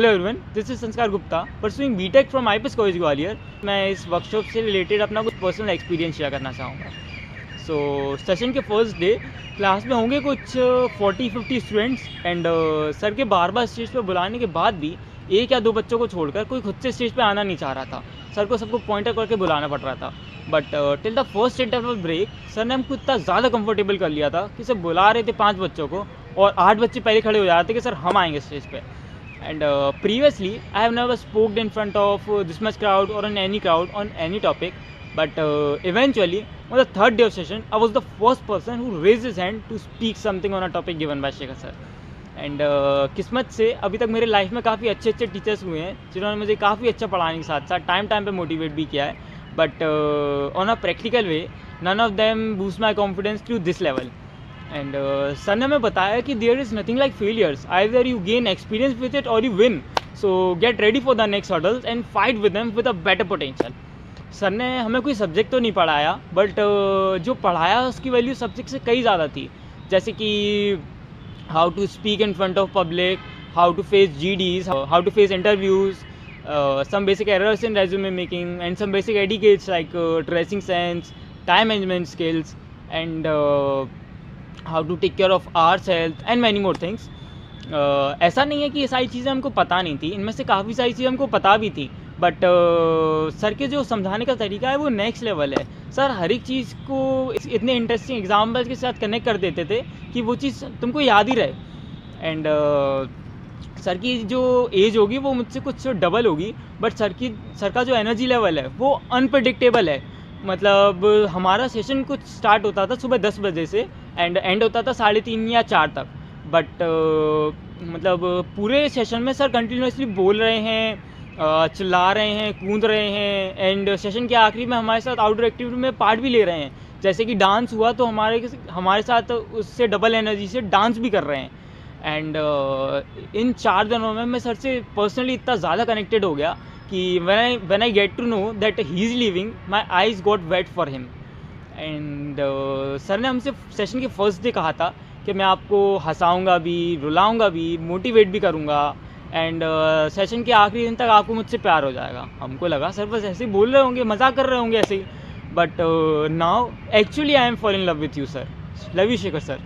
Hello everyone, this is Sanskar Gupta pursuing BTech from IPS college Gwalior. मैं इस workshop से related अपना कुछ पर्सनल एक्सपीरियंस शेयर करना चाहूँगा। सो सेशन के फर्स्ट डे क्लास में होंगे कुछ 40-50 स्टूडेंट्स एंड सर के बार बार स्टेज पर बुलाने के बाद भी एक या दो बच्चों को छोड़कर कोई खुद से स्टेज पे आना नहीं चाह रहा था। सर को सबको पॉइंटर करके बुलाना पड़ रहा था। But till the first interval break sir ने हमको इतना ज़्यादा कंफर्टेबल कर लिया था कि सर बुला रहे थे 5 बच्चों को और 8 बच्चे पहले खड़े हो जाते थे कि सर हम आएंगे स्टेज पे। And previously, I have never spoken in front of this much crowd or on any crowd on any topic. But eventually, on the third day of session, I was the first person who raised his hand to speak something on a topic given by Shekhar sir. And किस्मत से अभी तक मेरे life में काफ़ी अच्छे अच्छे teachers हुए हैं जिन्होंने मुझे काफ़ी अच्छा पढ़ाने के साथ साथ टाइम टाइम पे मोटिवेट भी किया है। But on a practical way none of them boost my confidence to this level. And sir ने हमें बताया कि there is nothing like failures, either you gain experience with it or you win. So get ready for the next hurdles and fight with them with a better potential. Sir ने हमें कोई subject तो नहीं पढ़ाया but जो पढ़ाया उसकी value subject से कई ज़्यादा थी, जैसे कि how to speak in front of public, how to face GDs, how to face interviews, some basic errors in resume making and some basic etiquettes like dressing sense, time management skills and how to take care of ours health and many more things. ऐसा नहीं है कि ये सारी चीज़ें हमको पता नहीं थी, इनमें से काफ़ी सारी चीज़ें हमको पता भी थी। बट सर के जो समझाने का तरीका है वो नेक्स्ट लेवल है। सर हर एक चीज़ को इतने इंटरेस्टिंग एग्जाम्पल के साथ कनेक्ट कर देते थे कि वो चीज़ तुमको याद ही रहे। एंड सर की जो एज होगी वो मुझसे कुछ डबल होगी बट सर का जो एनर्जी लेवल है वो अनप्रडिक्टेबल है। मतलब हमारा सेशन कुछ स्टार्ट होता था सुबह 10 बजे से एंड एंड होता था 3:30 या 4 तक। बट मतलब पूरे सेशन में सर कंटिन्यूसली बोल रहे हैं, चिल्ला रहे हैं, कूद रहे हैं एंड सेशन के आखिरी में हमारे साथ आउटडोर एक्टिविटी में पार्ट भी ले रहे हैं। जैसे कि डांस हुआ तो हमारे साथ उससे डबल एनर्जी से डांस भी कर रहे हैं। एंड इन 4 दिनों में मैं सर से पर्सनली इतना ज़्यादा कनेक्टेड हो गया कि when I get to know that he is leaving, my eyes got wet for him. And sir ने हमसे सेशन के फर्स्ट डे कहा था कि मैं आपको हंसाऊंगा भी, रुलाऊंगा भी, मोटिवेट भी करूंगा एंड सेशन के आखिरी दिन तक आपको मुझसे प्यार हो जाएगा। हमको लगा सर बस ऐसे ही बोल रहे होंगे, मजाक कर रहे होंगे ऐसे ही। But now actually I am fall in love with you sir. Love you Shekhar sir.